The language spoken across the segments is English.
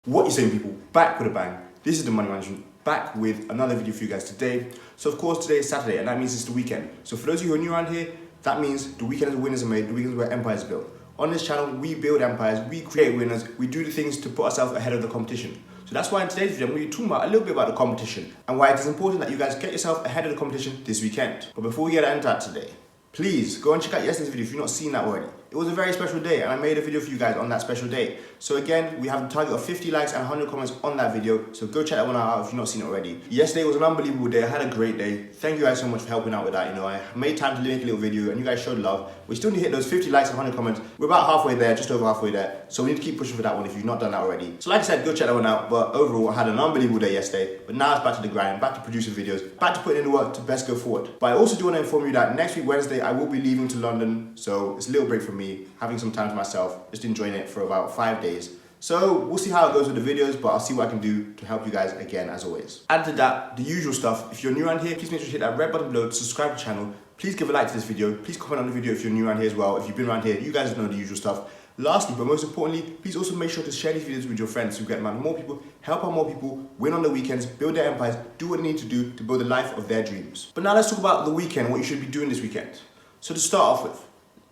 What you saying, people? Back with a bang. This is the Money Management, back with another video for you guys today. So of course today is Saturday and that means it's the weekend. So for those of you who are new around here, that means the weekend is where winners are made, the weekend is where empires are built. On this channel, we build empires, we create winners, we do the things to put ourselves ahead of the competition. So that's why in today's video, I'm going to be talking about a little bit about the competition and why it is important that you guys get yourself ahead of the competition this weekend. But before we get into that today, please go and check out yesterday's video if you've not seen that already. It was a very special day and I made a video for you guys on that special day. So again, we have a target of 50 likes and 100 comments on that video. So go check that one out if you've not seen it already. Yesterday was an unbelievable day. I had a great day. Thank you guys so much for helping out with that. You know, I made time to make a little video and you guys showed love. We still need to hit those 50 likes and 100 comments. We're about halfway there, just over halfway there. So we need to keep pushing for that one if you've not done that already. So like I said, go check that one out. But overall, I had an unbelievable day yesterday. But now it's back to the grind, back to producing videos, back to putting in the work to best go forward. But I also do want to inform you that next week, Wednesday, I will be leaving to London. So it's a little break for me, having some time to myself, just enjoying it for about 5 days. So we'll see how it goes with the videos, but I'll see what I can do to help you guys again, as always. Add to that, the usual stuff. If you're new around here, please make sure to hit that red button below to subscribe to the channel. Please give a like to this video. Please comment on the video if you're new around here as well. If you've been around here, you guys know the usual stuff. Lastly, but most importantly, please also make sure to share these videos with your friends to get more people, help out more people, win on the weekends, build their empires, do what they need to do to build the life of their dreams. But now let's talk about the weekend, what you should be doing this weekend. So to start off with,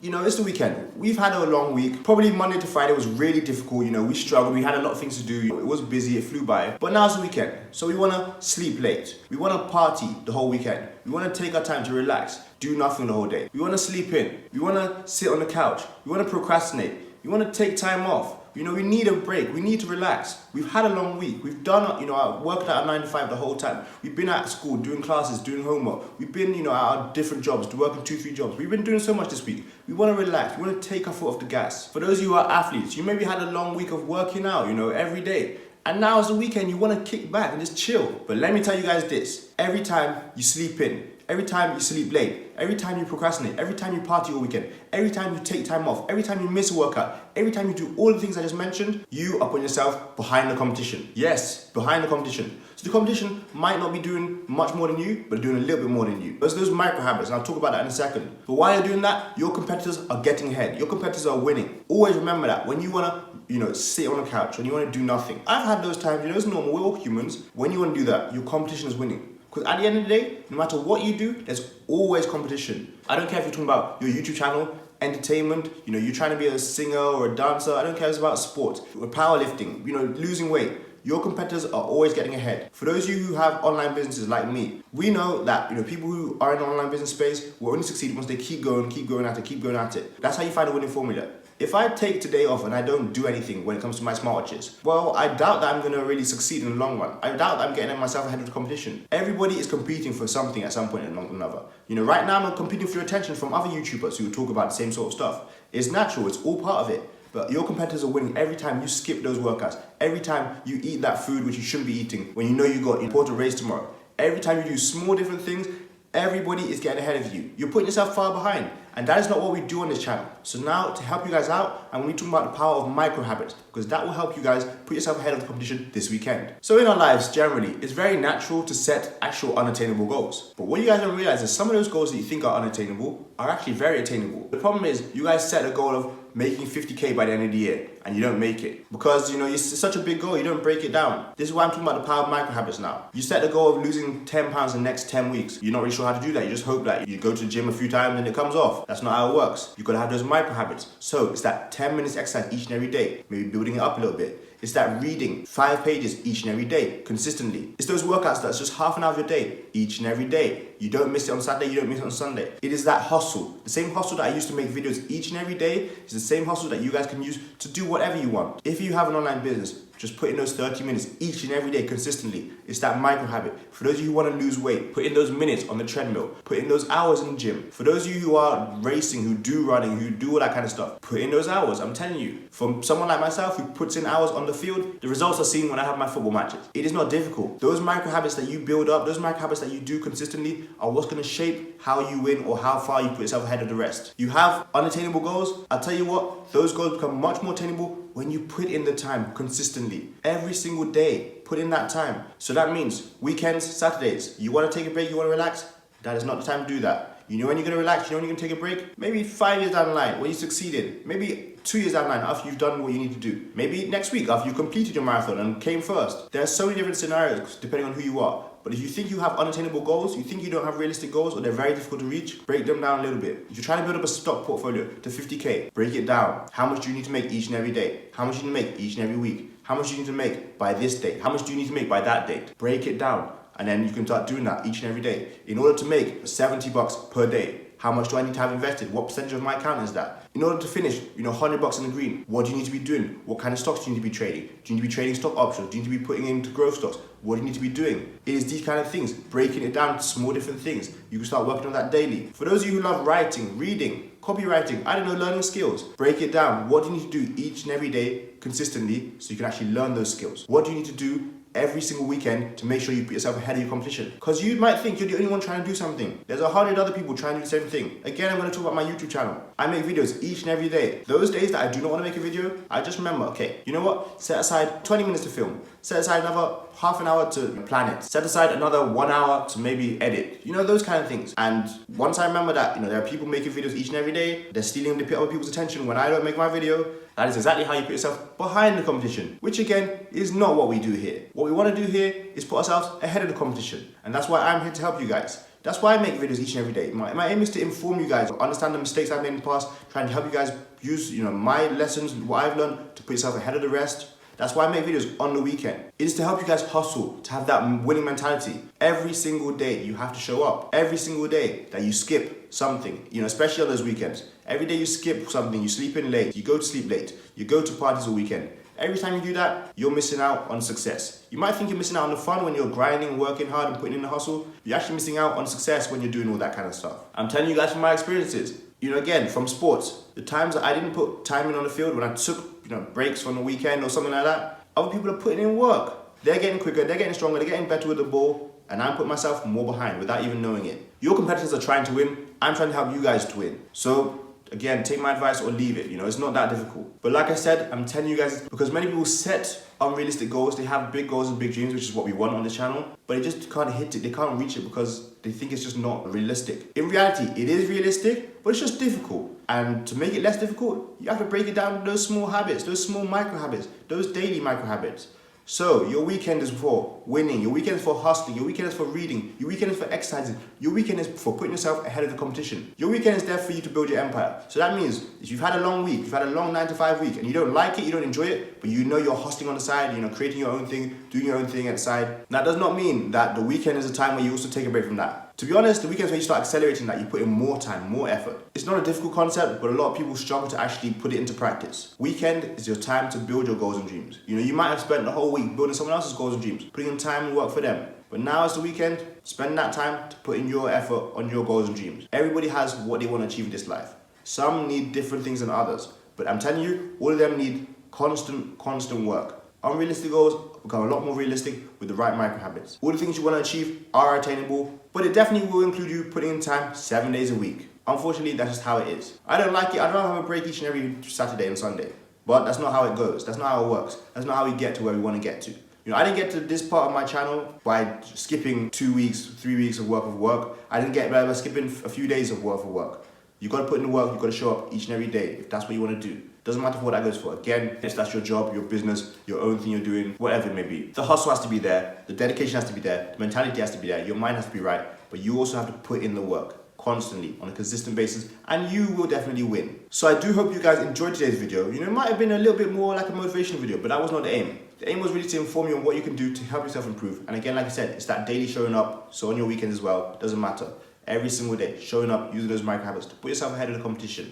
you know, it's the weekend. We've had a long week. Probably Monday to Friday was really difficult. You know, we struggled. We had a lot of things to do. It was busy. It flew by. But now it's the weekend. So we want to sleep late. We want to party the whole weekend. We want to take our time to relax, do nothing the whole day. We want to sleep in. We want to sit on the couch. We want to procrastinate. We want to take time off. You know, we need a break. We need to relax. We've had a long week. We've done, you know, I worked at 9 to 5 the whole time. We've been at school, doing classes, doing homework. We've been, you know, at our different jobs, working 2-3 jobs. We've been doing so much this week. We want to relax. We want to take our foot off the gas. For those of you who are athletes, you maybe had a long week of working out, you know, every day. And now it's the weekend, you want to kick back and just chill. But let me tell you guys this. Every time you sleep in, every time you sleep late, every time you procrastinate, every time you party all weekend, every time you take time off, every time you miss a workout, every time you do all the things I just mentioned, you are putting yourself behind the competition. Yes, behind the competition. So the competition might not be doing much more than you, but doing a little bit more than you. Those micro habits, and I'll talk about that in a second. But while you're doing that, your competitors are getting ahead. Your competitors are winning. Always remember that. When you want to, you know, sit on the couch, when you want to do nothing. I've had those times, you know, it's normal, we're all humans. When you want to do that, your competition is winning. Because at the end of the day, no matter what you do, there's always competition. I don't care if you're talking about your YouTube channel, entertainment, you know, you're trying to be a singer or a dancer, I don't care if it's about sports, or powerlifting, you know, losing weight. Your competitors are always getting ahead. For those of you who have online businesses like me, we know that, you know, people who are in the online business space will only succeed once they keep going at it. That's how you find a winning formula. If I take today off and I don't do anything when it comes to my smartwatches, well, I doubt that I'm going to really succeed in the long run. I doubt that I'm getting myself ahead of the competition. Everybody is competing for something at some point or another. You know, right now I'm competing for your attention from other YouTubers who talk about the same sort of stuff. It's natural, it's all part of it. But your competitors are winning every time you skip those workouts. Every time you eat that food which you shouldn't be eating when you know you got an important race tomorrow. Every time you do small different things, everybody is getting ahead of you. You're putting yourself far behind. And that is not what we do on this channel. So now to help you guys out, I'm going to be talking about the power of micro habits because that will help you guys put yourself ahead of the competition this weekend. So in our lives, generally, it's very natural to set actual unattainable goals. But what you guys don't realize is some of those goals that you think are unattainable are actually very attainable. The problem is you guys set a goal of making 50K by the end of the year and you don't make it because, you know, it's such a big goal, you don't break it down. This is why I'm talking about the power of micro habits now. You set the goal of losing 10 pounds in the next 10 weeks. You're not really sure how to do that. You just hope that you go to the gym a few times and it comes off. That's not how it works. You've got to have those micro habits. So it's that 10 minutes exercise each and every day, maybe building it up a little bit. It's that reading 5 pages each and every day, consistently. It's those workouts that's just half an hour of your day, each and every day. You don't miss it on Saturday, you don't miss it on Sunday. It is that hustle. The same hustle that I used to make videos each and every day is the same hustle that you guys can use to do whatever you want. If you have an online business, just put in those 30 minutes each and every day consistently. It's that micro habit. For those of you who want to lose weight, put in those minutes on the treadmill. Put in those hours in the gym. For those of you who are racing, who do running, who do all that kind of stuff, put in those hours. I'm telling you, from someone like myself who puts in hours on the field, the results are seen when I have my football matches. It is not difficult. Those micro habits that you build up, those micro habits that you do consistently are what's going to shape how you win or how far you put yourself ahead of the rest. You have unattainable goals. I'll tell you what, those goals become much more attainable when you put in the time consistently. Every single day, put in that time. So that means weekends, Saturdays, you want to take a break, you want to relax, that is not the time to do that. You know when you're gonna relax, you know when you're gonna take a break? Maybe 5 years down the line when you succeeded. Maybe 2 years down the line after you've done what you need to do. Maybe next week after you've completed your marathon and came first. There are so many different scenarios depending on who you are. But if you think you have unattainable goals, you think you don't have realistic goals, or they're very difficult to reach, break them down a little bit. If you're trying to build up a stock portfolio to 50K, break it down. How much do you need to make each and every day? How much do you need to make each and every week? How much do you need to make by this date? How much do you need to make by that date? Break it down. And then you can start doing that each and every day. In order to make $70 per day, how much do I need to have invested? What percentage of my account is that? In order to finish, $100 in the green, what do you need to be doing? What kind of stocks do you need to be trading? Do you need to be trading stock options? Do you need to be putting into growth stocks? What do you need to be doing? It is these kind of things, breaking it down to small different things. You can start working on that daily. For those of you who love writing, reading, copywriting, learning skills, break it down. What do you need to do each and every day consistently so you can actually learn those skills? What do you need to do every single weekend to make sure you put yourself ahead of your competition? Because you might think you're the only one trying to do something. There's 100 other people trying to do the same thing. Again, I'm going to talk about my YouTube channel. I make videos each and every day. Those days that I do not want to make a video, I just remember, okay, you know what? Set aside 20 minutes to film. Set aside another half an hour to plan it. Set aside another 1 hour to maybe edit. Those kind of things. And once I remember that, there are people making videos each and every day. They're stealing other people's attention when I don't make my video. That is exactly how you put yourself behind the competition, which again is not what we do here. What we want to do here is put ourselves ahead of the competition. And that's why I'm here to help you guys. That's why I make videos each and every day. My aim is to inform you guys, understand the mistakes I've made in the past, trying to help you guys use my lessons, what I've learned to put yourself ahead of the rest. That's why I make videos on the weekend. It is to help you guys hustle, to have that winning mentality. Every single day you have to show up. Every single day that you skip something, especially on those weekends. Every day you skip something, you sleep in late, you go to sleep late, you go to parties all weekend. Every time you do that, you're missing out on success. You might think you're missing out on the fun when you're grinding, working hard and putting in the hustle. You're actually missing out on success when you're doing all that kind of stuff. I'm telling you guys from my experiences. Again, from sports, the times that I didn't put time in on the field, when I took breaks from the weekend or something like that, other people are putting in work. They're getting quicker, they're getting stronger, they're getting better with the ball, and I'm putting myself more behind without even knowing it. Your competitors are trying to win. I'm trying to help you guys to win. So again, take my advice or leave it. It's not that difficult. But like I said, I'm telling you guys because many people set unrealistic goals. They have big goals and big dreams, which is what we want on this channel, but they just can't hit it. They can't reach it because they think it's just not realistic. In reality, it is realistic, but it's just difficult. And to make it less difficult, you have to break it down to those small habits, those small micro habits, those daily micro habits. So your weekend is for winning, your weekend is for hustling, your weekend is for reading, your weekend is for exercising, your weekend is for putting yourself ahead of the competition. Your weekend is there for you to build your empire. So that means if you've had a long week, you've had a long 9 to 5 week and you don't like it, you don't enjoy it, but you're hustling on the side, creating your own thing, doing your own thing at the side. That does not mean that the weekend is a time where you also take a break from that. To be honest, the weekends where you start accelerating that, you put in more time, more effort. It's not a difficult concept, but a lot of people struggle to actually put it into practice. Weekend is your time to build your goals and dreams. You might have spent the whole week building someone else's goals and dreams, putting in time and work for them. But now it's the weekend, spend that time to put in your effort on your goals and dreams. Everybody has what they want to achieve in this life. Some need different things than others. But I'm telling you, all of them need constant work. Unrealistic goals become a lot more realistic with the right micro habits. All the things you want to achieve are attainable, but it definitely will include you putting in time 7 days a week. Unfortunately, that's just how it is. I don't like it. I don't have a break each and every Saturday and Sunday. But that's not how it goes. That's not how it works. That's not how we get to where we want to get to. I didn't get to this part of my channel by skipping 2 weeks, 3 weeks of work. I didn't get by skipping a few days of work. You got to put in the work. You got to show up each and every day if that's what you want to do. Doesn't matter what that goes for. Again, if that's your job, your business, your own thing you're doing, whatever it may be. The hustle has to be there. The dedication has to be there. The mentality has to be there. Your mind has to be right. But you also have to put in the work constantly on a consistent basis, and you will definitely win. So I do hope you guys enjoyed today's video. It might have been a little bit more like a motivational video, but that was not the aim. The aim was really to inform you on what you can do to help yourself improve. And again, like I said, it's that daily showing up. So on your weekends as well, doesn't matter. Every single day, showing up, using those micro habits to put yourself ahead of the competition.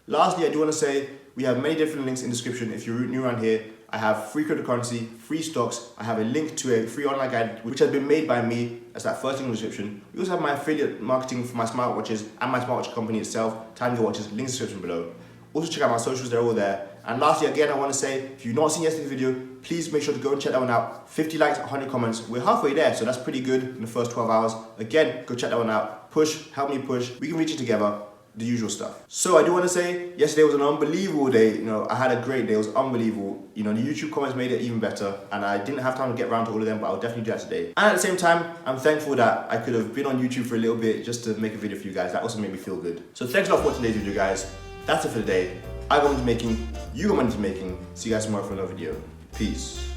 Lastly, I do want to say we have many different links in the description. If you're new around here, I have free cryptocurrency, free stocks. I have a link to a free online guide which has been made by me. That's that first link in the description. We also have my affiliate marketing for my smartwatches and my smartwatch company itself, Time Your Watches, link in the description below. Also check out my socials, they're all there. And lastly, again, I want to say, if you've not seen yesterday's video, please make sure to go and check that one out. 50 likes, 100 comments. We're halfway there, so that's pretty good in the first 12 hours. Again, go check that one out. Push, help me push. We can reach it together. the usual stuff. So I do want to say, yesterday was an unbelievable day. You know, I had a great day. It was unbelievable. You know, the YouTube comments made it even better, and I didn't have time to get around to all of them, but I'll definitely do that today. And at the same time, I'm thankful that I could have been on YouTube for a little bit just to make a video for you guys. That also made me feel good. So thanks a lot for watching today's video, guys. That's it for the day. I got money to making, you got money to making. See you guys tomorrow for another video. Peace.